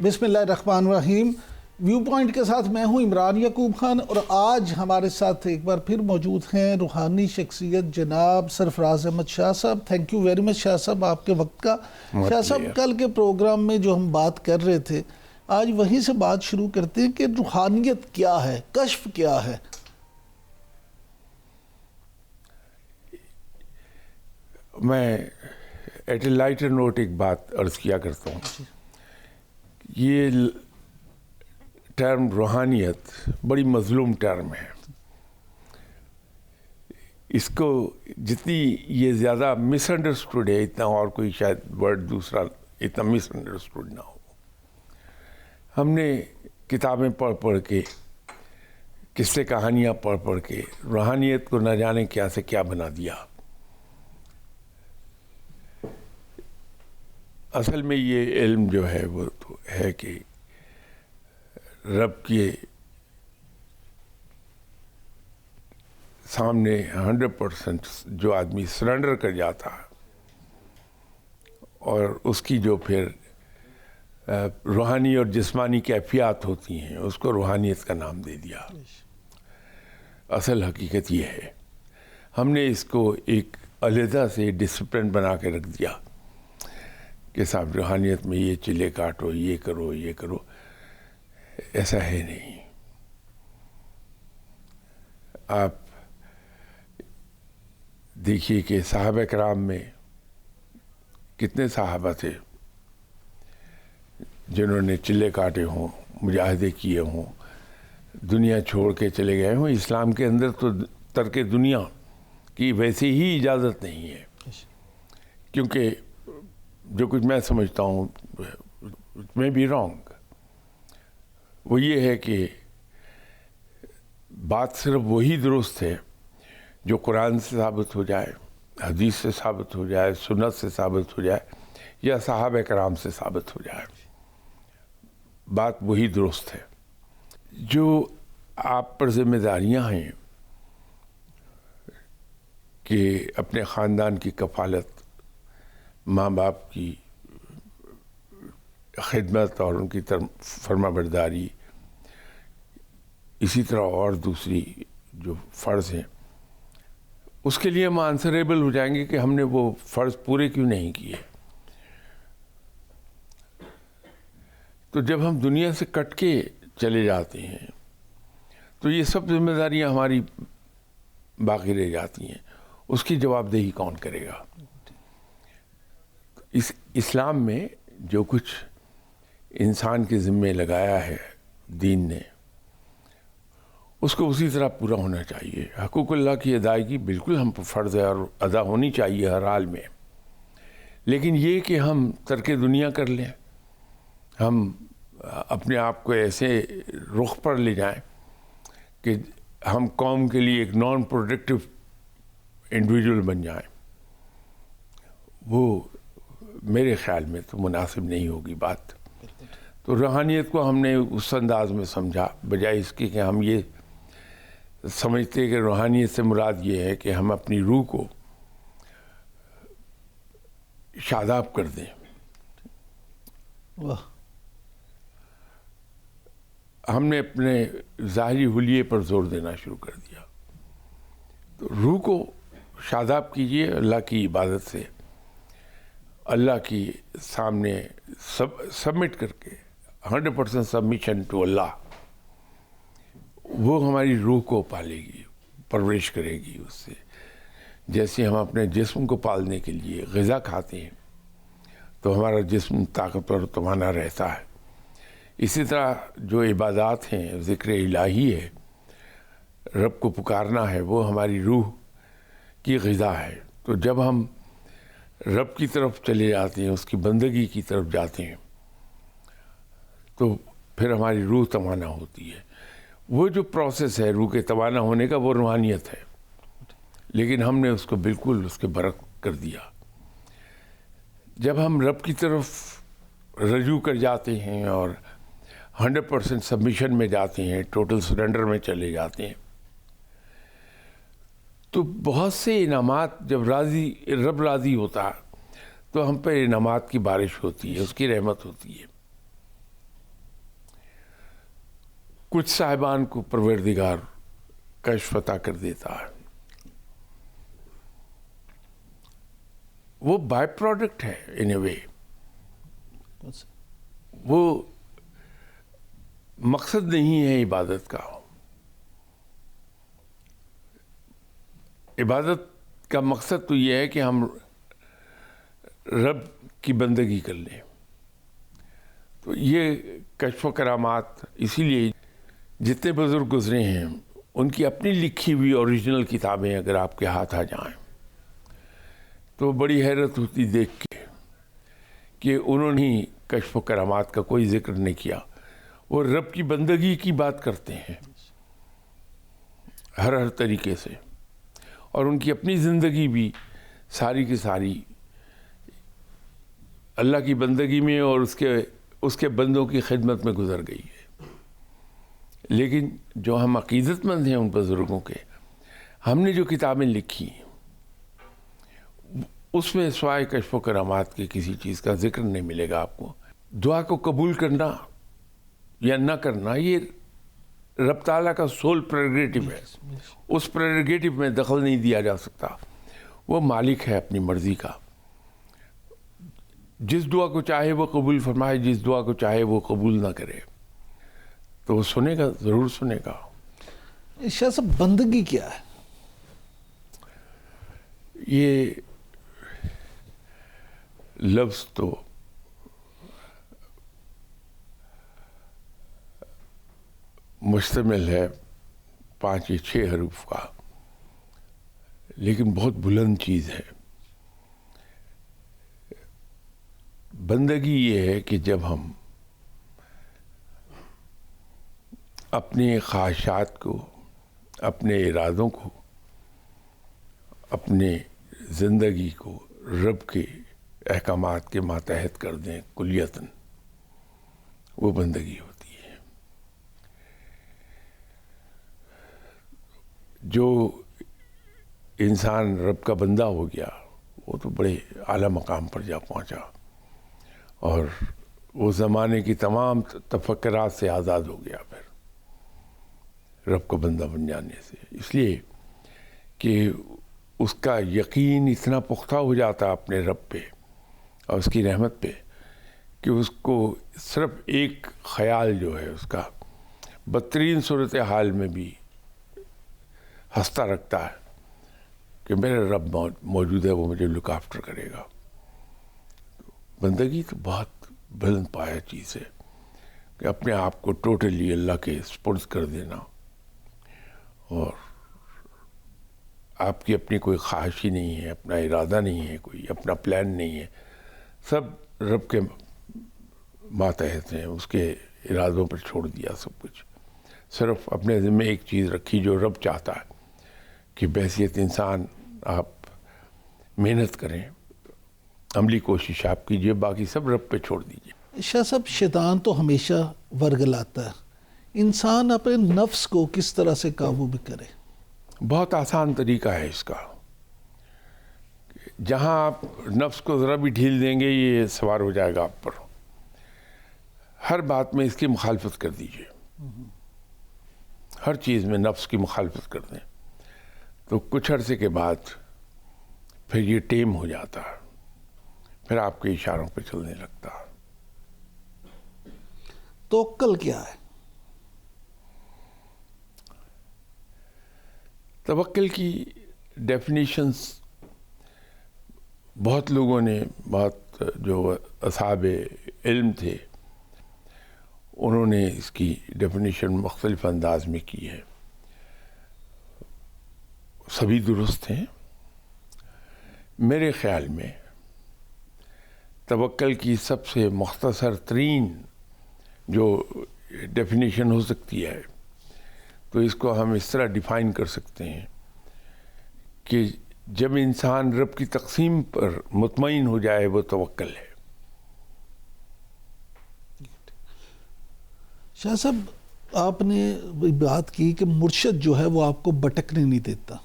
بسم اللہ الرحمن الرحیم۔ ویو پوائنٹ کے ساتھ میں ہوں عمران یعقوب خان، اور آج ہمارے ساتھ ایک بار پھر موجود ہیں روحانی شخصیت جناب سرفراز احمد شاہ صاحب۔ تھینک یو ویری مچ شاہ صاحب آپ کے وقت کا۔ شاہ صاحب کل کے پروگرام میں جو ہم بات کر رہے تھے، آج وہیں سے بات شروع کرتے ہیں کہ روحانیت کیا ہے، کشف کیا ہے؟ میں ایٹ اے لائٹر نوٹ ایک بات عرض کیا کرتا ہوں، یہ ٹرم روحانیت بڑی مظلوم ٹرم ہے۔ اس کو جتنی یہ زیادہ مس انڈرسٹوڈ ہے، اتنا اور کوئی شاید ورڈ دوسرا اتنا مس انڈرسٹوڈ نہ ہو۔ ہم نے کتابیں پڑھ پڑھ کے، قصے کہانیاں پڑھ پڑھ کے روحانیت کو نہ جانے کیا سے کیا بنا دیا۔ اصل میں یہ علم جو ہے وہ تو ہے کہ رب کے سامنے 100% جو آدمی سرنڈر کر جاتا ہے، اور اس کی جو پھر روحانی اور جسمانی کیفیات ہوتی ہیں، اس کو روحانیت کا نام دے دیا۔ اصل حقیقت یہ ہے، ہم نے اس کو ایک علیحدہ سے ڈسپلن بنا کے رکھ دیا کہ صاحب روحانیت میں یہ چلے کاٹو، یہ کرو، یہ کرو۔ ایسا ہے نہیں۔ آپ دیکھیے کہ صحابہ کرام میں کتنے صحابہ تھے جنہوں نے چلے کاٹے ہوں، مجاہدے کیے ہوں، دنیا چھوڑ کے چلے گئے ہوں۔ اسلام کے اندر تو ترک دنیا کی ویسے ہی اجازت نہیں ہے، کیونکہ جو کچھ میں سمجھتا ہوں میں بھی رانگ، وہ یہ ہے کہ بات صرف وہی درست ہے جو قرآن سے ثابت ہو جائے، حدیث سے ثابت ہو جائے، سنت سے ثابت ہو جائے، یا صحابہ کرام سے ثابت ہو جائے۔ بات وہی درست ہے۔ جو آپ پر ذمہ داریاں ہیں کہ اپنے خاندان کی کفالت، ماں باپ کی خدمت اور ان کی فرما برداری، اسی طرح اور دوسری جو فرض ہیں، اس کے لیے ہم آنسریبل ہو جائیں گے کہ ہم نے وہ فرض پورے کیوں نہیں کیے۔ تو جب ہم دنیا سے کٹ کے چلے جاتے ہیں تو یہ سب ذمہ داریاں ہماری باقی رہ جاتی ہیں، اس کی جواب دہی کون کرے گا؟ اس اسلام میں جو کچھ انسان کے ذمے لگایا ہے دین نے، اس کو اسی طرح پورا ہونا چاہیے۔ حقوق اللہ کی ادائیگی بالکل ہم پر فرض ہے اور ادا ہونی چاہیے ہر حال میں، لیکن یہ کہ ہم ترک دنیا کر لیں، ہم اپنے آپ کو ایسے رخ پر لے جائیں کہ ہم قوم کے لیے ایک نان پروڈکٹیو انڈیویجول بن جائیں، وہ میرے خیال میں تو مناسب نہیں ہوگی بات۔ تو روحانیت کو ہم نے اس انداز میں سمجھا، بجائے اس کے کہ ہم یہ سمجھتے کہ روحانیت سے مراد یہ ہے کہ ہم اپنی روح کو شاداب کر دیں۔ ہم نے اپنے ظاہری حلیے پر زور دینا شروع کر دیا۔ تو روح کو شاداب کیجیے اللہ کی عبادت سے، اللہ کی سامنے سبمٹ کر کے، 100% سبمیشن ٹو اللہ۔ وہ ہماری روح کو پالے گی، پرورش کرے گی اس سے۔ جیسے ہم اپنے جسم کو پالنے کے لیے غذا کھاتے ہیں تو ہمارا جسم طاقتور توانا رہتا ہے، اسی طرح جو عبادات ہیں، ذکر الہی ہے، رب کو پکارنا ہے، وہ ہماری روح کی غذا ہے۔ تو جب ہم رب کی طرف چلے جاتے ہیں، اس کی بندگی کی طرف جاتے ہیں، تو پھر ہماری روح توانا ہوتی ہے۔ وہ جو پروسیس ہے روح کے توانا ہونے کا، وہ روحانیت ہے، لیکن ہم نے اس کو بالکل اس کے برعکس کر دیا۔ جب ہم رب کی طرف رجوع کر جاتے ہیں اور 100% سبمیشن میں جاتے ہیں، ٹوٹل سرنڈر میں چلے جاتے ہیں، تو بہت سے انعامات، جب رب راضی ہوتا ہے تو ہم پہ انعامات کی بارش ہوتی ہے، اس کی رحمت ہوتی ہے۔ کچھ صاحبان کو پروردگار کشف عطا کر دیتا ہے. وہ بائی پروڈکٹ ہے ان اے وے. وہ مقصد نہیں ہے عبادت کا. عبادت کا مقصد تو یہ ہے کہ ہم رب کی بندگی کر لیں. تو یہ کشف و کرامات اسی لیے جتنے بزرگ گزرے ہیں ان کی اپنی لکھی ہوئی اوریجنل کتابیں اگر آپ کے ہاتھ آ جائیں تو بڑی حیرت ہوتی دیکھ کے کہ انہوں نے کشف و کرامات کا کوئی ذکر نہیں کیا. وہ رب کی بندگی کی بات کرتے ہیں ہر طریقے سے, اور ان کی اپنی زندگی بھی ساری کی ساری اللہ کی بندگی میں اور اس کے بندوں کی خدمت میں گزر گئی ہے. لیکن جو ہم عقیدت مند ہیں ان بزرگوں کے, ہم نے جو کتابیں لکھی اس میں سوائے کشف و کرامات کے کسی چیز کا ذکر نہیں ملے گا آپ کو. دعا کو قبول کرنا یا نہ کرنا یہ رب تعالیٰ کا سول پریروگیٹو ہے. اس پریروگیٹو میں دخل نہیں دیا جا سکتا. وہ مالک ہے اپنی مرضی کا. جس دعا کو چاہے وہ قبول فرمائے, جس دعا کو چاہے وہ قبول نہ کرے. تو وہ سنے گا, ضرور سنے گا. شاہ صاحب بندگی کیا ہے؟ یہ لفظ تو مشتمل ہے 5 یا 6 حروف کا, لیکن بہت بلند چیز ہے. بندگی یہ ہے کہ جب ہم اپنے خواہشات کو, اپنے ارادوں کو, اپنے زندگی کو رب کے احکامات کے ماتحت کر دیں کلیتاً, وہ بندگی ہوتی ہے. جو انسان رب کا بندہ ہو گیا وہ تو بڑے اعلیٰ مقام پر جا پہنچا اور وہ زمانے کی تمام تفکرات سے آزاد ہو گیا پھر رب کا بندہ بن جانے سے. اس لیے کہ اس کا یقین اتنا پختہ ہو جاتا اپنے رب پہ اور اس کی رحمت پہ کہ اس کو صرف ایک خیال جو ہے اس کا بدترین صورتحال میں بھی ہنستا رکھتا ہے کہ میرا رب موجود ہے, وہ مجھے لک آفٹر کرے گا. بندگی تو بہت بلند پایا چیز ہے کہ اپنے آپ کو ٹوٹلی اللہ کے سپرد کر دینا, اور آپ کی اپنی کوئی خواہش ہی نہیں ہے, اپنا ارادہ نہیں ہے, کوئی اپنا پلان نہیں ہے, سب رب کے ماتحت ہیں. اس کے ارادوں پر چھوڑ دیا سب کچھ. صرف اپنے ذمہ ایک چیز رکھی جو رب چاہتا ہے کہ بحیثیت انسان آپ محنت کریں, عملی کوشش آپ کیجئے, باقی سب رب پہ چھوڑ دیجئے. شاہ صاحب شیطان تو ہمیشہ ورگلاتا ہے, انسان اپنے نفس کو کس طرح سے قابو بھی کرے؟ بہت آسان طریقہ ہے اس کا. جہاں آپ نفس کو ذرا بھی ڈھیل دیں گے یہ سوار ہو جائے گا آپ پر. ہر بات میں اس کی مخالفت کر دیجئے, ہر چیز میں نفس کی مخالفت کر دیں تو کچھ عرصے کے بعد پھر یہ ٹیم ہو جاتا ہے, پھر آپ کے اشاروں پہ چلنے لگتا ہے. توکل کیا ہے؟ توکل کی ڈیفینیشنز بہت لوگوں نے, بہت جو اصحاب علم تھے انہوں نے اس کی ڈیفینیشن مختلف انداز میں کی ہے. سبھی درست ہیں. میرے خیال میں توکل کی سب سے مختصر ترین جو ڈیفینیشن ہو سکتی ہے تو اس کو ہم اس طرح ڈیفائن کر سکتے ہیں کہ جب انسان رب کی تقسیم پر مطمئن ہو جائے وہ توکل ہے. شاہ صاحب آپ نے بات کی کہ مرشد جو ہے وہ آپ کو بھٹکنے نہیں دیتا.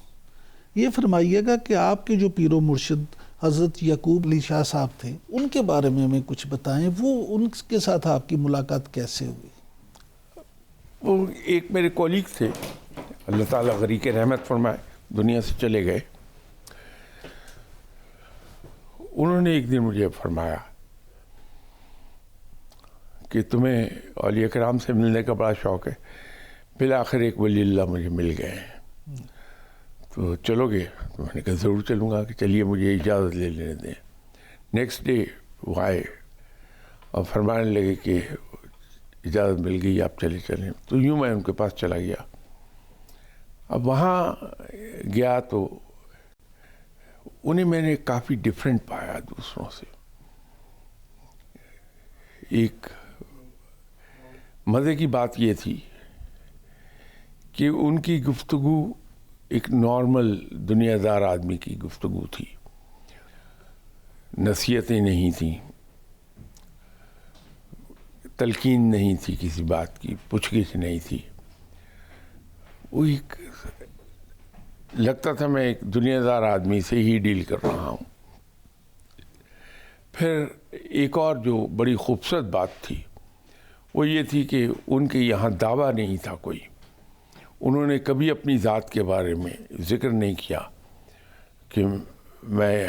یہ فرمائیے گا کہ آپ کے جو پیر و مرشد حضرت یعقوب علی شاہ صاحب تھے ان کے بارے میں ہمیں کچھ بتائیں. وہ ان کے ساتھ آپ کی ملاقات کیسے ہوئی؟ وہ ایک میرے کولیگ تھے، اللہ تعالیٰ غریق رحمت فرمائے، دنیا سے چلے گئے. انہوں نے ایک دن مجھے فرمایا کہ تمہیں اولیاء کرام سے ملنے کا بڑا شوق ہے، بالآخر ایک ولی اللہ مجھے مل گئے ہیں، تو چلو گے؟ تو میں نے کہا ضرور چلوں گا، کہ چلیے مجھے اجازت لے لینے دیں. نیکسٹ ڈے وہ آئے اور فرمانے لگے کہ اجازت مل گئی، آپ چلیں. تو یوں میں ان کے پاس چلا گیا. اب وہاں گیا تو انہیں میں نے کافی ڈفرینٹ پایا دوسروں سے. ایک مزے کی بات یہ تھی کہ ان کی گفتگو ایک نارمل دنیا دار آدمی کی گفتگو تھی، نصیحتیں نہیں تھیں، تلقین نہیں تھی کسی بات کی، پوچھ گچھ نہیں تھی. وہ ایک لگتا تھا میں ایک دنیا دار آدمی سے ہی ڈیل کر رہا ہوں. پھر ایک اور جو بڑی خوبصورت بات تھی وہ یہ تھی کہ ان کے یہاں دعویٰ نہیں تھا کوئی. انہوں نے کبھی اپنی ذات کے بارے میں ذکر نہیں کیا کہ میں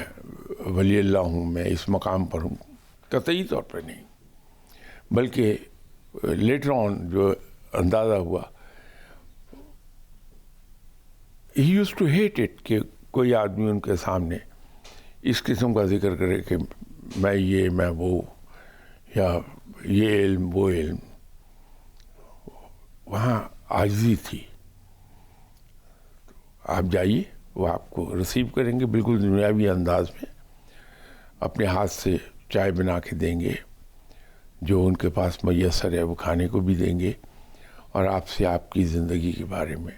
ولی اللہ ہوں، میں اس مقام پر ہوں، قطعی طور پر نہیں. بلکہ لیٹر آن جو اندازہ ہوا، ہی یوز ٹو ہیٹ اٹ کہ کوئی آدمی ان کے سامنے اس قسم کا ذکر کرے کہ میں یہ، میں وہ، یا یہ علم وہ علم. وہاں عاجزی تھی. آپ جائیے، وہ آپ کو ریسیو کریں گے بالکل دنیاوی انداز میں، اپنے ہاتھ سے چائے بنا کے دیں گے، جو ان کے پاس میسر ہے وہ کھانے کو بھی دیں گے، اور آپ سے آپ کی زندگی کے بارے میں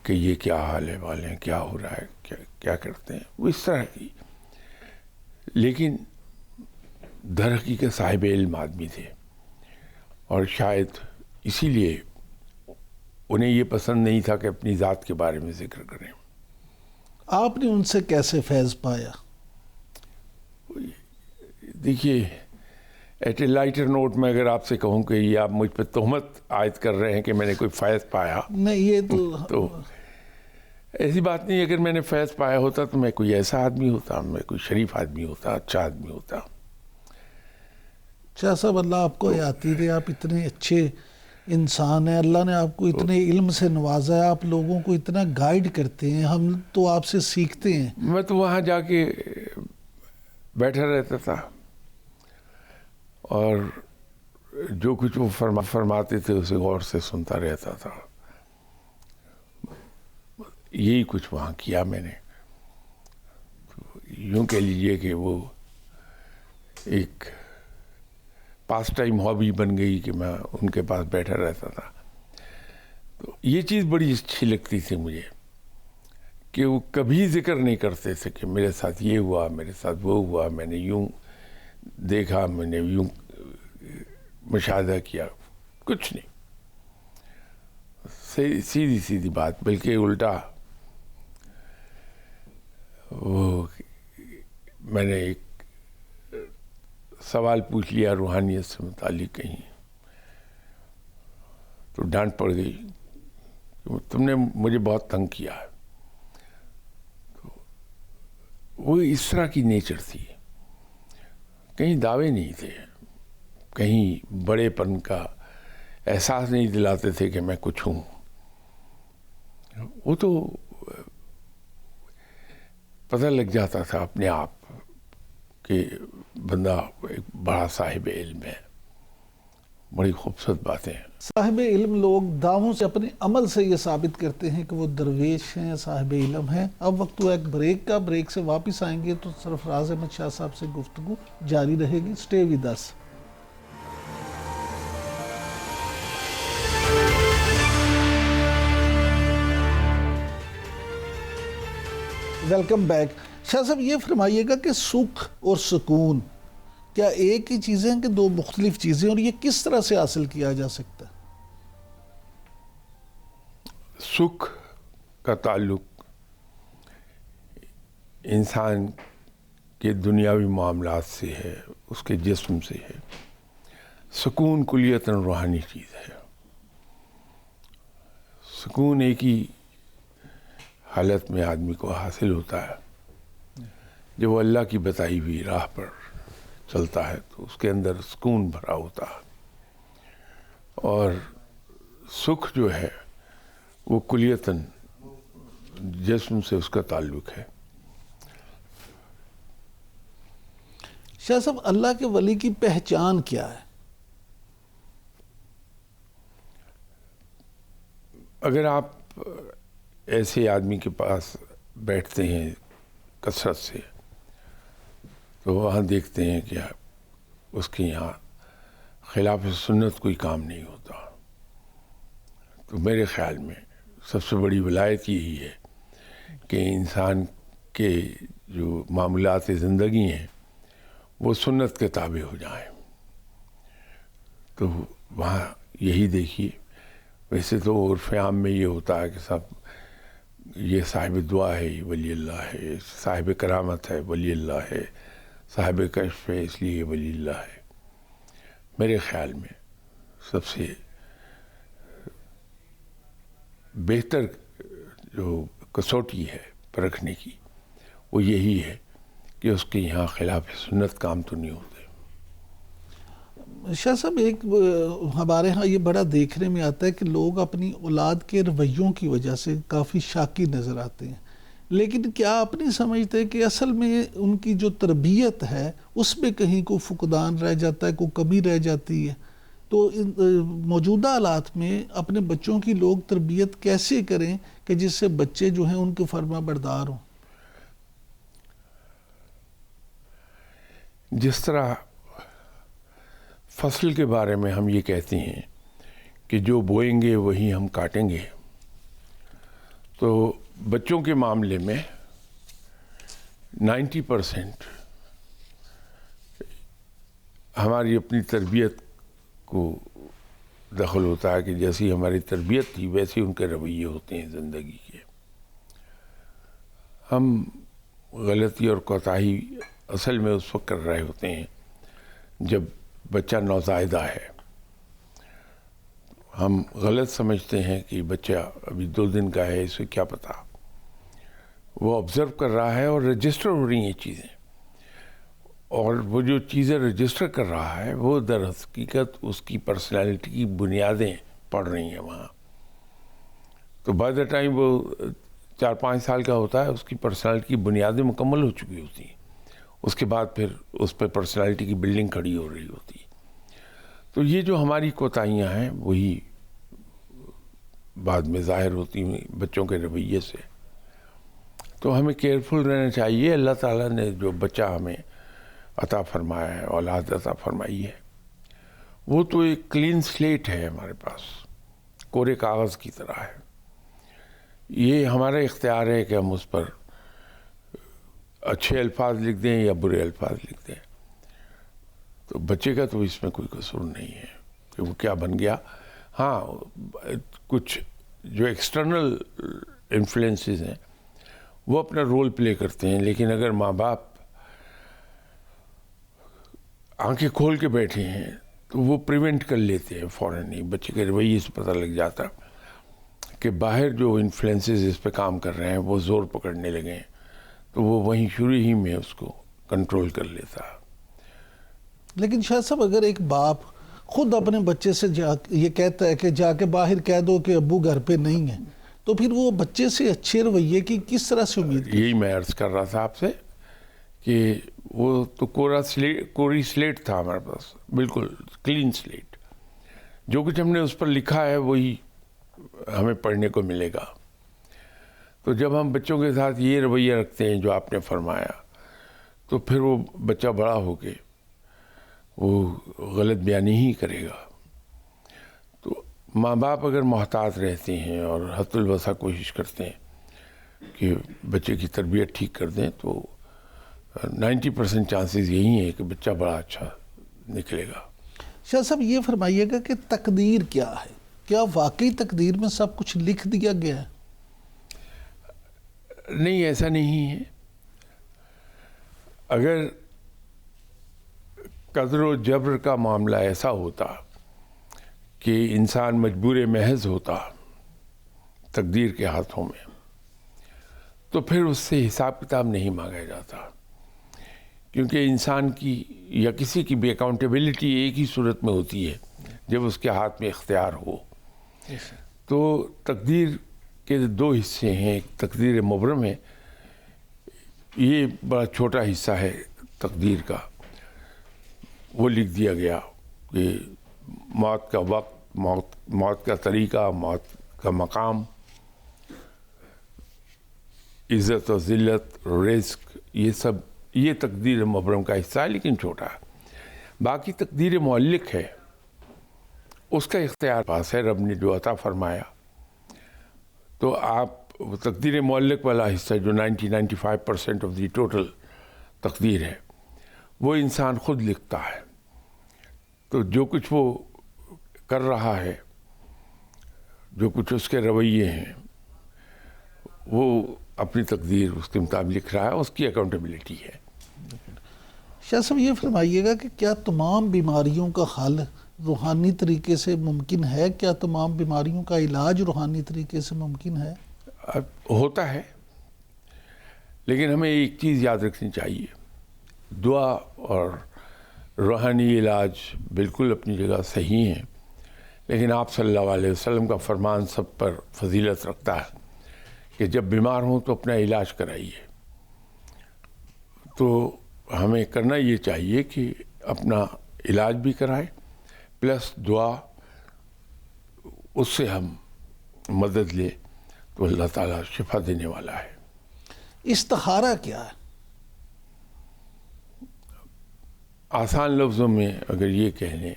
کہ یہ کیا حال ہے والے ہیں، کیا ہو رہا ہے، کیا کرتے ہیں، وہ اس طرح کی. لیکن در حقیقت صاحب علم آدمی تھے، اور شاید اسی لیے انہیں یہ پسند نہیں تھا کہ اپنی ذات کے بارے میں ذکر کریں. آپ نے ان سے کیسے فیض پایا؟ دیکھیے، ایٹ اے لائٹر نوٹ میں اگر آپ سے کہوں کہ یہ آپ مجھ پہ تہمت عائد کر رہے ہیں کہ میں نے کوئی فیض پایا، نہیں، یہ تو ایسی بات نہیں. اگر میں نے فیض پایا ہوتا تو میں کوئی ایسا آدمی ہوتا، میں کوئی شریف آدمی ہوتا، اچھا آدمی ہوتا. شاہ صاحب، اللہ آپ کو حیاتی دے، آپ اتنے اچھے انسان ہیں، اللہ نے آپ کو اتنے علم سے نوازا ہے، آپ لوگوں کو اتنا گائیڈ کرتے ہیں، ہم تو آپ سے سیکھتے ہیں. میں تو وہاں جا کے بیٹھا رہتا تھا اور جو کچھ وہ فرماتے تھے اسے غور سے سنتا رہتا تھا. یہی کچھ وہاں کیا میں نے. یوں کہہ لیجئے کہ وہ ایک پاس ٹائم ہابی بن گئی کہ میں ان کے پاس بیٹھا رہتا تھا. تو یہ چیز بڑی اچھی لگتی تھی مجھے کہ وہ کبھی ذکر نہیں کرتے تھے کہ میرے ساتھ یہ ہوا، میرے ساتھ وہ ہوا، میں نے یوں دیکھا، میں نے یوں مشاہدہ کیا. کچھ نہیں، سیدھی سیدھی بات. بلکہ الٹا وہ میں نے ایک سوال پوچھ لیا روحانیت سے متعلق کہیں، تو ڈانٹ پڑ گئی کہ تم نے مجھے بہت تنگ کیا ہے. تو وہ اس طرح کی نیچر تھی. کہیں دعوے نہیں تھے، کہیں بڑے پن کا احساس نہیں دلاتے تھے کہ میں کچھ ہوں. وہ تو پتہ لگ جاتا تھا اپنے آپ کہ بندہ ایک بڑا صاحب علم ہے. بڑی خوبصورت باتیں ہیں. صاحب علم لوگ دعووں سے، اپنے عمل سے یہ ثابت کرتے ہیں کہ وہ درویش ہیں، صاحب علم ہیں. اب وقت ہوا ایک بریک کا. بریک سے واپس آئیں گے تو سرفراز احمد شاہ صاحب سے گفتگو جاری رہے گی. Stay with us. Welcome back. Shah صاحب، یہ فرمائیے گا کہ سکھ اور سکون کیا ایک ہی چیزیں ہیں کہ دو مختلف چیزیں، اور یہ کس طرح سے حاصل کیا جا سکتا ہے؟ سکھ کا تعلق انسان کے دنیاوی معاملات سے ہے، اس کے جسم سے ہے. سکون کلیتاً روحانی چیز ہے. سکون ایک ہی حالت میں آدمی کو حاصل ہوتا ہے جب وہ اللہ کی بتائی ہوئی راہ پر چلتا ہے تو اس کے اندر سکون بھرا ہوتا ہے، اور سکھ جو ہے وہ کلیتاً جسم سے اس کا تعلق ہے۔ شاہ صاحب، اللہ کے ولی کی پہچان کیا ہے؟ اگر آپ ایسے آدمی کے پاس بیٹھتے ہیں کثرت سے تو وہاں دیکھتے ہیں کہ اس کے یہاں خلاف سنت کوئی کام نہیں ہوتا، تو میرے خیال میں سب سے بڑی ولایت یہی ہے کہ انسان کے جو معاملات زندگی ہیں وہ سنت کے تابع ہو جائیں۔ تو وہاں یہی دیکھیے، ویسے تو عرف عام میں یہ ہوتا ہے کہ سب یہ صاحب دعا ہے، یہ ولی اللہ ہے، صاحب کرامت ہے، ولی اللہ ہے، صاحب کشف ہے، اس لیے یہ ولی اللہ ہے۔ میرے خیال میں سب سے بہتر جو کسوٹی ہے پرکھنے کی وہ یہی ہے کہ اس کے یہاں خلاف سنت کام تو نہیں ہوتے۔ شاہ صاحب، ایک ہمارے ہاں یہ بڑا دیکھنے میں آتا ہے کہ لوگ اپنی اولاد کے رویوں کی وجہ سے کافی شاکی نظر آتے ہیں، لیکن کیا آپ نہیں سمجھتے کہ اصل میں ان کی جو تربیت ہے اس میں کہیں کوئی فقدان رہ جاتا ہے، کوئی کمی رہ جاتی ہے؟ تو موجودہ حالات میں اپنے بچوں کی لوگ تربیت کیسے کریں کہ جس سے بچے جو ہیں ان کے فرما بردار ہوں؟ جس طرح فصل کے بارے میں ہم یہ کہتے ہیں کہ جو بوئیں گے وہی ہم کاٹیں گے، تو بچوں کے معاملے میں 90% ہماری اپنی تربیت کو دخل ہوتا ہے کہ جیسی ہماری تربیت تھی ویسے ان کے رویے ہوتے ہیں زندگی کے۔ ہم غلطی اور کوتاہی اصل میں اس وقت کر رہے ہوتے ہیں جب بچہ نوزائیدہ ہے۔ ہم غلط سمجھتے ہیں کہ بچہ ابھی 2 دن کا ہے، اسے کیا پتا، وہ آبزرو کر رہا ہے اور رجسٹر ہو رہی ہیں چیزیں، اور وہ جو چیزیں رجسٹر کر رہا ہے وہ در حقیقت اس کی پرسنالٹی کی بنیادیں پڑ رہی ہیں وہاں۔ تو بائی دا ٹائم وہ 4-5 سال کا ہوتا ہے اس کی پرسنالٹی کی بنیادیں مکمل ہو چکی ہوتی ہیں، اس کے بعد پھر اس پہ پرسنالٹی کی بلڈنگ کھڑی ہو رہی ہوتی ہے۔ تو یہ جو ہماری کوتاہیاں ہیں وہی بعد میں ظاہر ہوتی ہیں بچوں کے رویے سے۔ تو ہمیں کیئرفل رہنا چاہیے۔ اللہ تعالیٰ نے جو بچہ ہمیں عطا فرمایا ہے، اولاد عطا فرمائی ہے، وہ تو ایک کلین سلیٹ ہے ہمارے پاس، کورے کاغذ کی طرح ہے۔ یہ ہمارا اختیار ہے کہ ہم اس پر اچھے الفاظ لکھ دیں یا برے الفاظ لکھ دیں۔ تو بچے کا تو اس میں کوئی قصور نہیں ہے کہ وہ کیا بن گیا۔ ہاں، کچھ جو ایکسٹرنل انفلوئنسز ہیں وہ اپنا رول پلے کرتے ہیں، لیکن اگر ماں باپ آنکھیں کھول کے بیٹھے ہیں تو وہ پریونٹ کر لیتے ہیں فوراً ہی۔ بچے کے رویے سے پتہ لگ جاتا کہ باہر جو انفلوئنسز اس پہ کام کر رہے ہیں وہ زور پکڑنے لگے ہیں، تو وہ وہیں شروع ہی میں اس کو کنٹرول کر لیتا ہے۔ لیکن شاہ صاحب، اگر ایک باپ خود اپنے بچے سے یہ کہتا ہے کہ جا کے باہر کہہ دو کہ ابو گھر پہ نہیں ہے، تو پھر وہ بچے سے اچھے رویے کی کس طرح سے امید کرے؟ یہی میں عرض کر رہا تھا آپ سے کہ وہ تو کوری سلیٹ تھا ہمارے پاس، بالکل کلین سلیٹ۔ جو کچھ ہم نے اس پر لکھا ہے وہی ہمیں پڑھنے کو ملے گا۔ تو جب ہم بچوں کے ساتھ یہ رویہ رکھتے ہیں جو آپ نے فرمایا، تو پھر وہ بچہ بڑا ہو کے وہ غلط بیانی ہی کرے گا۔ تو ماں باپ اگر محتاط رہتے ہیں اور حد الوسع کوشش کرتے ہیں کہ بچے کی تربیت ٹھیک کر دیں، تو 90% چانسز یہی ہیں کہ بچہ بڑا اچھا نکلے گا۔ شاہ صاحب، یہ فرمائیے گا کہ تقدیر کیا ہے؟ کیا واقعی تقدیر میں سب کچھ لکھ دیا گیا ہے؟ نہیں، ایسا نہیں ہے۔ اگر قدر و جبر کا معاملہ ایسا ہوتا کہ انسان مجبور محض ہوتا، تقدیر کے ہاتھوں میں، تو پھر اس سے حساب کتاب نہیں مانگا جاتا، کیونکہ انسان کی یا کسی کی بھی اکاؤنٹیبلٹی ایک ہی صورت میں ہوتی ہے جب اس کے ہاتھ میں اختیار ہو۔ تو تقدیر کے دو حصے ہیں، ایک تقدیر مبرم ہے، یہ بڑا چھوٹا حصہ ہے تقدیر کا، وہ لکھ دیا گیا کہ موت کا وقت، موت کا طریقہ، موت کا مقام، عزت و ذلت، رزق، یہ سب یہ تقدیر مبرم کا حصہ ہے، لیکن چھوٹا ہے۔ باقی تقدیر معلق ہے، اس کا اختیار پاس ہے، رب نے جو عطا فرمایا۔ تو آپ تقدیر معلق والا حصہ جو 95% آف دی ٹوٹل تقدیر ہے، وہ انسان خود لکھتا ہے۔ تو جو کچھ وہ کر رہا ہے، جو کچھ اس کے رویے ہیں، وہ اپنی تقدیر اس کے مطابق لکھ رہا ہے، اس کی اکاؤنٹیبلٹی ہے۔ شاہ صاحب یہ فرمائیے گا کہ کیا تمام بیماریوں کا حل روحانی طریقے سے ممکن ہے؟ کیا تمام بیماریوں کا علاج روحانی طریقے سے ممکن ہے؟ ہوتا ہے، لیکن ہمیں ایک چیز یاد رکھنی چاہیے، دعا اور روحانی علاج بالکل اپنی جگہ صحیح ہیں، لیکن آپ صلی اللہ علیہ وسلم کا فرمان سب پر فضیلت رکھتا ہے کہ جب بیمار ہوں تو اپنا علاج کرائیے۔ تو ہمیں کرنا یہ چاہیے کہ اپنا علاج بھی کرائیں، پلس دعا، اس سے ہم مدد لیں تو اللہ تعالیٰ شفا دینے والا ہے۔ استخارہ کیا ہے؟ آسان لفظوں میں اگر یہ کہہ لیں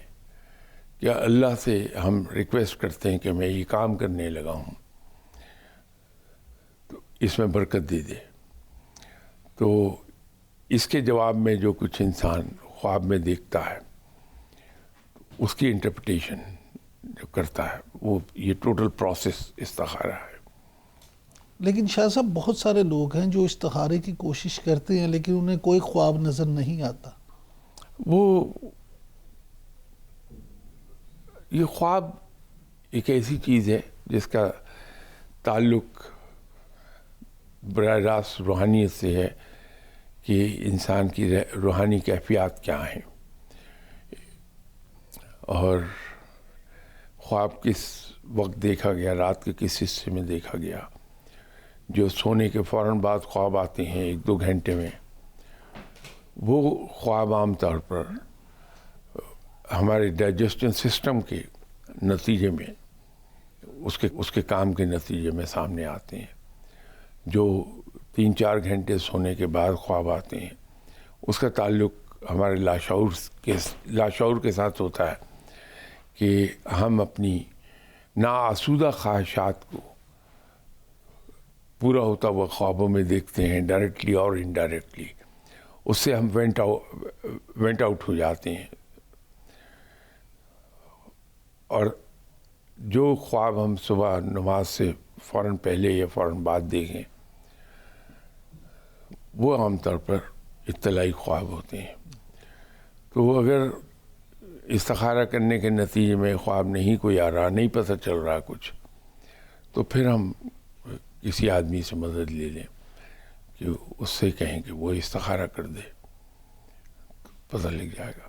کہ اللہ سے ہم ریکویسٹ کرتے ہیں کہ میں یہ کام کرنے لگا ہوں، تو اس میں برکت دے دے۔ تو اس کے جواب میں جو کچھ انسان خواب میں دیکھتا ہے، اس کی انٹرپریٹیشن جو کرتا ہے، وہ یہ ٹوٹل پروسیس استخارہ ہے۔ لیکن شاہ صاحب بہت سارے لوگ ہیں جو استخارے کی کوشش کرتے ہیں لیکن انہیں کوئی خواب نظر نہیں آتا۔ یہ خواب ایک ایسی چیز ہے جس کا تعلق براہ راست روحانیت سے ہے کہ انسان کی روحانی کیفیات کیا ہیں، اور خواب کس وقت دیکھا گیا، رات کے کس حصے میں دیکھا گیا۔ جو سونے کے فوراً بعد خواب آتے ہیں 1-2 گھنٹے میں، وہ خواب عام طور پر ہمارے ڈائجسٹن سسٹم کے نتیجے میں، اس کے کام کے نتیجے میں سامنے آتے ہیں۔ جو 3-4 گھنٹے سونے کے بعد خواب آتے ہیں، اس کا تعلق ہمارے لاشعور کے ساتھ ہوتا ہے کہ ہم اپنی ناآسودہ خواہشات کو پورا ہوتا ہوا خوابوں میں دیکھتے ہیں، ڈائریکٹلی اور انڈائریکٹلی۔ اس سے ہم وینٹ آؤٹ ہو جاتے ہیں، اور جو خواب ہم صبح نماز سے فوراً پہلے یا فوراً بعد دیکھیں، وہ عام طور پر اطلاعی خواب ہوتے ہیں۔ تو اگر استخارہ کرنے کے نتیجے میں خواب نہیں کوئی آ رہا، نہیں پتہ چل رہا کچھ، تو پھر ہم کسی آدمی سے مدد لے لیں کہ اس سے کہیں کہ وہ استخارہ کر دے، پتہ لگ جائے گا۔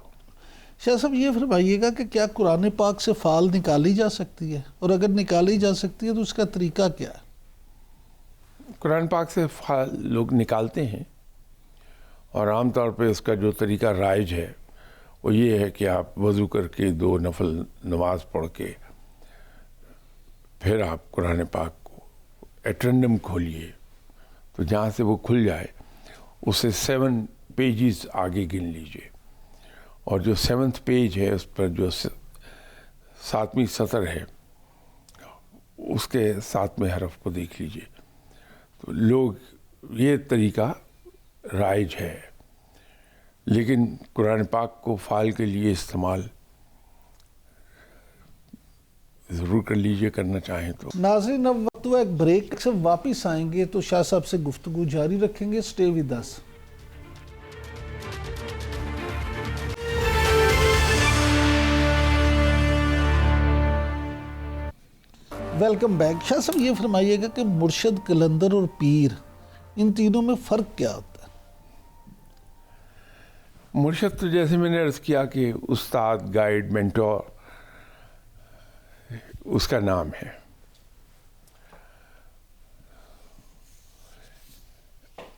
شاہ صاحب یہ فرمائیے گا کہ کیا قرآن پاک سے فال نکالی جا سکتی ہے، اور اگر نکالی جا سکتی ہے تو اس کا طریقہ کیا ہے؟ قرآن پاک سے فال لوگ نکالتے ہیں، اور عام طور پہ اس کا جو طریقہ رائج ہے وہ یہ ہے کہ آپ وضو کر کے 2 نفل نماز پڑھ کے پھر آپ قرآن پاک کو ایٹرنڈم کھولیے، تو جہاں سے وہ کھل جائے اسے 7 پیجز آگے گن لیجئے، اور جو 7th پیج ہے اس پر جو 7ویں سطر ہے، اس کے 7ویں حرف کو دیکھ لیجئے۔ تو لوگ یہ طریقہ رائج ہے، لیکن قرآن پاک کو فال کے لیے استعمال ضرور کر لیجئے، کرنا چاہیں تو۔ ناظرین اب وقت ہوا ایک بریک سے، واپس آئیں گے تو شاہ صاحب سے گفتگو جاری رکھیں گے۔ Stay with us. Welcome back. Shah صاحب یہ فرمائیے گا کہ مرشد، قلندر اور پیر، ان تینوں میں فرق کیا ہوتا ہے؟ مرشد تو جیسے میں نے عرض کیا کہ استاد، گائیڈ، مینٹور اس کا نام ہے.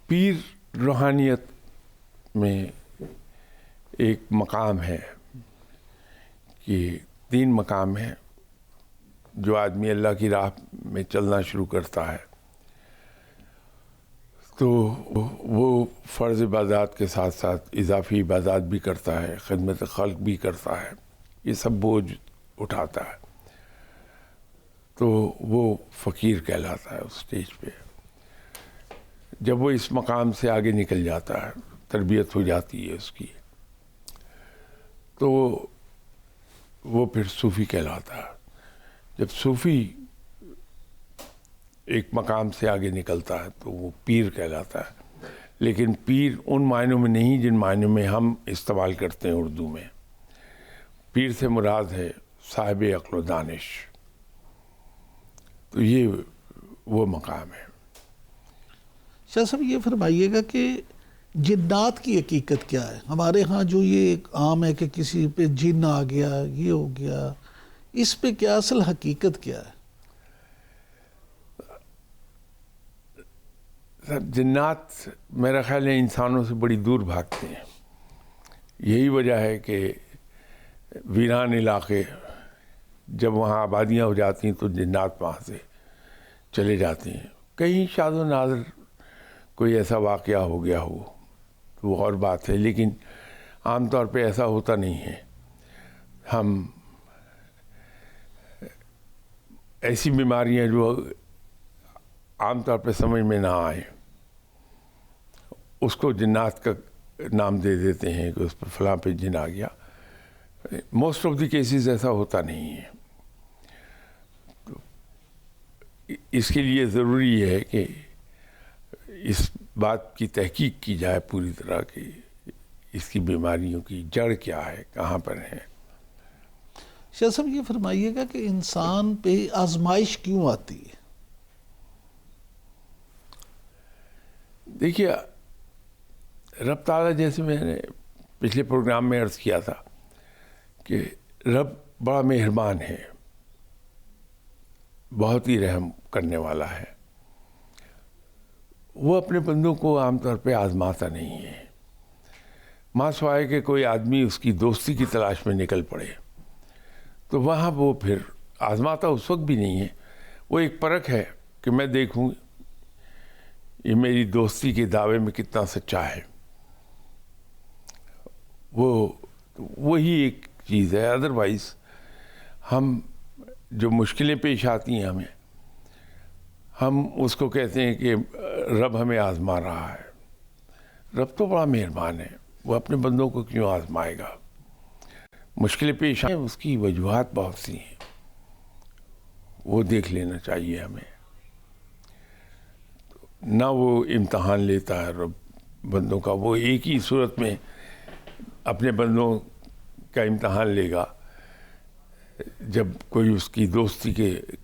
پیر روحانیت میں ایک مقام ہے کہ 3 مقام ہیں جو آدمی اللہ کی راہ میں چلنا شروع کرتا ہے تو وہ فرض عبادات کے ساتھ ساتھ اضافی عبادات بھی کرتا ہے، خدمت خلق بھی کرتا ہے، یہ سب بوجھ اٹھاتا ہے تو وہ فقیر کہلاتا ہے اس سٹیج پہ. جب وہ اس مقام سے آگے نکل جاتا ہے، تربیت ہو جاتی ہے اس کی، تو وہ پھر صوفی کہلاتا ہے. جب صوفی ایک مقام سے آگے نکلتا ہے تو وہ پیر کہلاتا ہے. لیکن پیر ان معنوں میں نہیں جن معنوں میں ہم استعمال کرتے ہیں اردو میں. پیر سے مراد ہے صاحب عقل و دانش. تو یہ وہ مقام ہے. شاہ صاحب یہ فرمائیے گا کہ جنات کی حقیقت کیا ہے؟ ہمارے ہاں جو یہ ایک عام ہے کہ کسی پہ جن آ گیا، یہ ہو گیا، اس پہ کیا اصل حقیقت کیا ہے؟ جنات میرا خیال ہے انسانوں سے بڑی دور بھاگتے ہیں. یہی وجہ ہے کہ ویران علاقے جب وہاں آبادیاں ہو جاتی ہیں تو جنات وہاں سے چلے جاتے ہیں. کہیں شاذ و نادر کوئی ایسا واقعہ ہو گیا ہو تو وہ اور بات ہے، لیکن عام طور پہ ایسا ہوتا نہیں ہے. ہم ایسی بیماریاں جو عام طور پہ سمجھ میں نہ آئیں اس کو جنات کا نام دے دیتے ہیں کہ اس پہ فلاں پہ جن آ گیا. موسٹ آف دی کیسز ایسا ہوتا نہیں ہے. تو اس کے لیے ضروری ہے کہ اس بات کی تحقیق کی جائے پوری طرح کہ اس کی بیماریوں کی جڑ کیا ہے، کہاں پر ہے. شاہ صاحب یہ فرمائیے گا کہ انسان پہ آزمائش کیوں آتی ہے؟ دیکھیے، رب تعالیٰ، جیسے میں نے پچھلے پروگرام میں عرض کیا تھا کہ رب بڑا مہربان ہے، بہت ہی رحم کرنے والا ہے. وہ اپنے بندوں کو عام طور پہ آزماتا نہیں ہے، ماں سوائے کہ کوئی آدمی اس کی دوستی کی تلاش میں نکل پڑے تو وہاں وہ پھر آزماتا اس وقت بھی نہیں ہے. وہ ایک پرکھ ہے کہ میں دیکھوں یہ میری دوستی کے دعوے میں کتنا سچا ہے. وہی ایک چیز ہے. ادروائز ہم جو مشکلیں پیش آتی ہیں ہم اس کو کہتے ہیں کہ رب ہمیں آزما رہا ہے. رب تو بڑا مہربان ہے، وہ اپنے بندوں کو کیوں آزمائے گا؟ مشکلیں پیش آئیں، اس کی وجوہات بہت سی ہیں، وہ دیکھ لینا چاہیے ہمیں. نہ وہ امتحان لیتا ہے رب بندوں کا، وہ ایک ہی صورت میں اپنے بندوں کا امتحان لے گا جب کوئی اس کی دوستی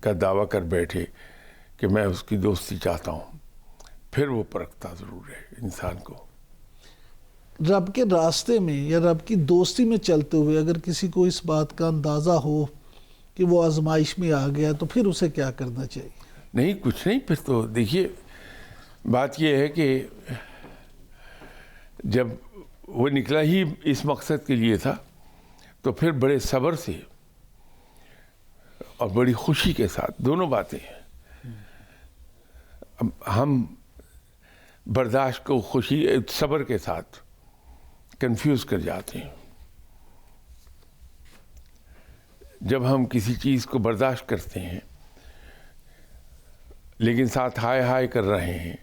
کا دعویٰ کر بیٹھے کہ میں اس کی دوستی چاہتا ہوں. پھر وہ پرکھتا ضرور ہے انسان کو. رب کے راستے میں یا رب کی دوستی میں چلتے ہوئے اگر کسی کو اس بات کا اندازہ ہو کہ وہ آزمائش میں آ گیا تو پھر اسے کیا کرنا چاہیے؟ نہیں، کچھ نہیں. پھر تو دیکھیے، بات یہ ہے کہ جب وہ نکلا ہی اس مقصد کے لیے تھا تو پھر بڑے صبر سے اور بڑی خوشی کے ساتھ، دونوں باتیں ہیں. ہم برداشت کو خوشی صبر کے ساتھ کنفیوز کر جاتے ہیں. جب ہم کسی چیز کو برداشت کرتے ہیں لیکن ساتھ ہائے ہائے کر رہے ہیں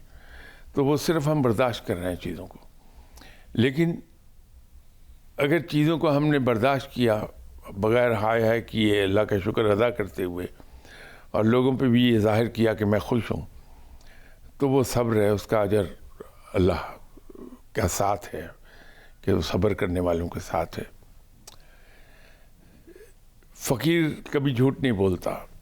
تو وہ صرف ہم برداشت کر رہے ہیں چیزوں کو. لیکن اگر چیزوں کو ہم نے برداشت کیا بغیر ہائے ہائے کیے، اللہ کا شکر ادا کرتے ہوئے، اور لوگوں پہ بھی یہ ظاہر کیا کہ میں خوش ہوں، تو وہ صبر ہے، اس کا اجر اللہ کا ساتھ ہے کہ وہ صبر کرنے والوں کے ساتھ ہے. فقیر کبھی جھوٹ نہیں بولتا،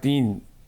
3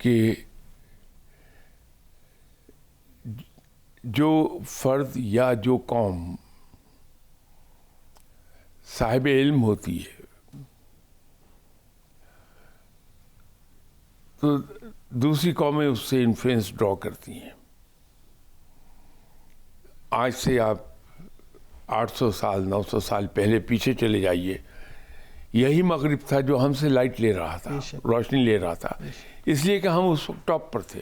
کہ جو فرد یا جو قوم صاحب علم ہوتی ہے تو دوسری قومیں اس سے انفلوئنس ڈرا کرتی ہیں. آج سے آپ 800 سال 900 سال پہلے پیچھے چلے جائیے, یہی مغرب تھا جو ہم سے لائٹ لے رہا تھا, روشنی لے رہا تھا, اس لیے کہ ہم اس وقت ٹاپ پر تھے.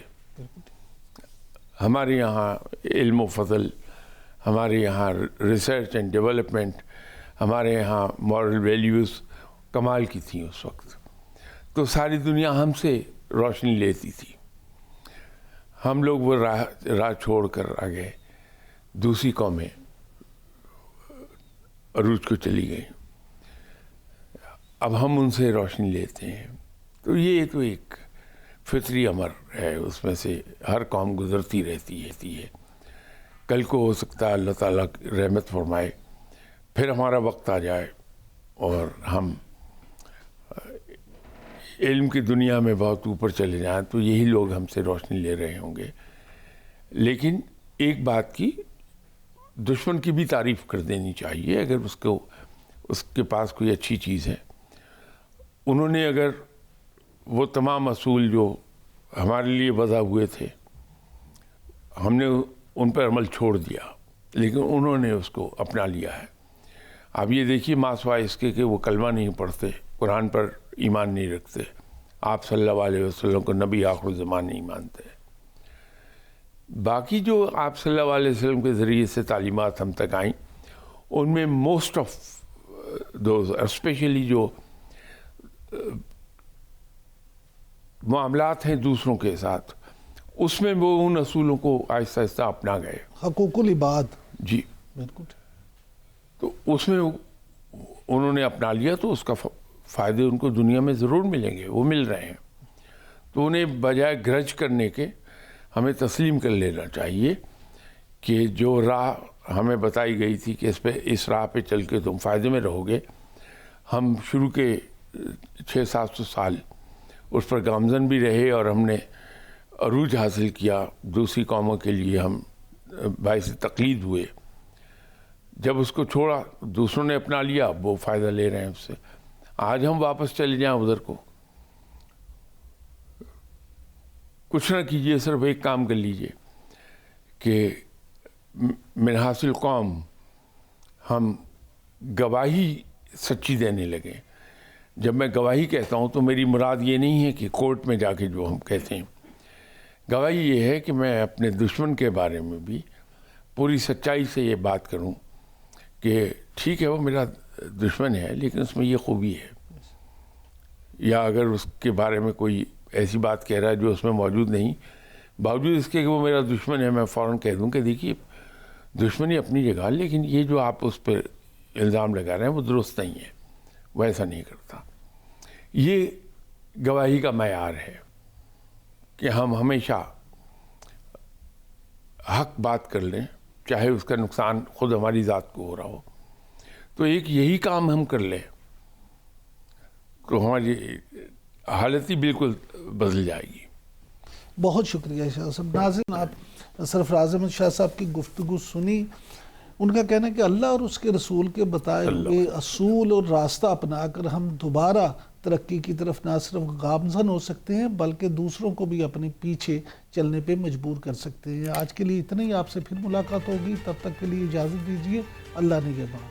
ہمارے یہاں علم و فضل, ہمارے یہاں ریسرچ اینڈ ڈیولپمنٹ, ہمارے یہاں مورل ویلیوز کمال کی تھیں اس وقت. تو ساری دنیا ہم سے روشنی لیتی تھی. ہم لوگ وہ راہ چھوڑ کر آگے دوسری قومیں عروج کو چلی گئیں. اب ہم ان سے روشنی لیتے ہیں. تو یہ تو ایک فطری امر ہے, اس میں سے ہر قوم گزرتی رہتی ہے. کل کو ہو سکتا ہے اللہ تعالیٰ رحمت فرمائے, پھر ہمارا وقت آ جائے اور ہم علم کی دنیا میں بہت اوپر چلے جائیں, تو یہی لوگ ہم سے روشنی لے رہے ہوں گے. لیکن ایک بات کی, دشمن کی بھی تعریف کر دینی چاہیے اگر اس کے پاس کوئی اچھی چیز ہے. انہوں نے اگر وہ تمام اصول جو ہمارے لیے وضع ہوئے تھے, ہم نے ان پر عمل چھوڑ دیا, لیکن انہوں نے اس کو اپنا لیا ہے. آپ یہ دیکھیے ماسوائے اس کے کہ وہ کلمہ نہیں پڑھتے, قرآن پر ایمان نہیں رکھتے, آپ صلی اللہ علیہ وسلم کو نبی آخر الزمان نہیں مانتے. باقی جو آپ صلی اللہ علیہ وسلم کے ذریعے سے تعلیمات ہم تک آئیں, ان میں موسٹ آف دوز, اسپیشلی جو معاملات ہیں دوسروں کے ساتھ, اس میں وہ ان اصولوں کو آہستہ آہستہ اپنا گئے. حقوق العباد, جی بالکل. تو اس میں انہوں نے اپنا لیا, تو اس کا فائدے ان کو دنیا میں ضرور ملیں گے, وہ مل رہے ہیں. تو انہیں بجائے گرج کرنے کے ہمیں تسلیم کر لینا چاہیے کہ جو راہ ہمیں بتائی گئی تھی کہ اس راہ پہ چل کے تم فائدے میں رہو گے, ہم شروع کے 600-700 سال اس پر گامزن بھی رہے اور ہم نے عروج حاصل کیا. دوسری قوموں کے لیے ہم باعث تقلید ہوئے. جب اس کو چھوڑا, دوسروں نے اپنا لیا, وہ فائدہ لے رہے ہیں اس سے. آج ہم واپس چلے جائیں ادھر کو, کچھ نہ کیجیے, صرف ایک کام کر لیجیے کہ من حاصل قوم ہم گواہی سچی دینے لگیں. جب میں گواہی کہتا ہوں تو میری مراد یہ نہیں ہے کہ کورٹ میں جا کے جو ہم کہتے ہیں. گواہی یہ ہے کہ میں اپنے دشمن کے بارے میں بھی پوری سچائی سے یہ بات کروں کہ ٹھیک ہے وہ میرا دشمن ہے, لیکن اس میں یہ خوبی ہے. یا اگر اس کے بارے میں کوئی ایسی بات کہہ رہا ہے جو اس میں موجود نہیں, باوجود اس کے کہ وہ میرا دشمن ہے, میں فوراً کہہ دوں کہ دیکھیے دشمنی اپنی جگہ, لیکن یہ جو آپ اس پہ الزام لگا رہے ہیں وہ درست نہیں ہے, وہ ایسا نہیں کرتا. یہ گواہی کا معیار ہے کہ ہم ہمیشہ حق بات کر لیں, چاہے اس کا نقصان خود ہماری ذات کو ہو رہا ہو. تو ایک یہی کام ہم کر لیں تو ہماری حالت ہی بالکل بدل جائے گی. بہت شکریہ شاہ صاحب. ناظرین, آپ سرفراز احمد شاہ صاحب کی گفتگو سنی. ان کا کہنا ہے کہ اللہ اور اس کے رسول کے بتائے ہوئے اصول اور راستہ اپنا کر ہم دوبارہ ترقی کی طرف نہ صرف گامزن ہو سکتے ہیں بلکہ دوسروں کو بھی اپنے پیچھے چلنے پہ مجبور کر سکتے ہیں. آج کے لیے اتنا ہی, آپ سے پھر ملاقات ہوگی, تب تک کے لیے اجازت دیجیے. اللہ نگہبان.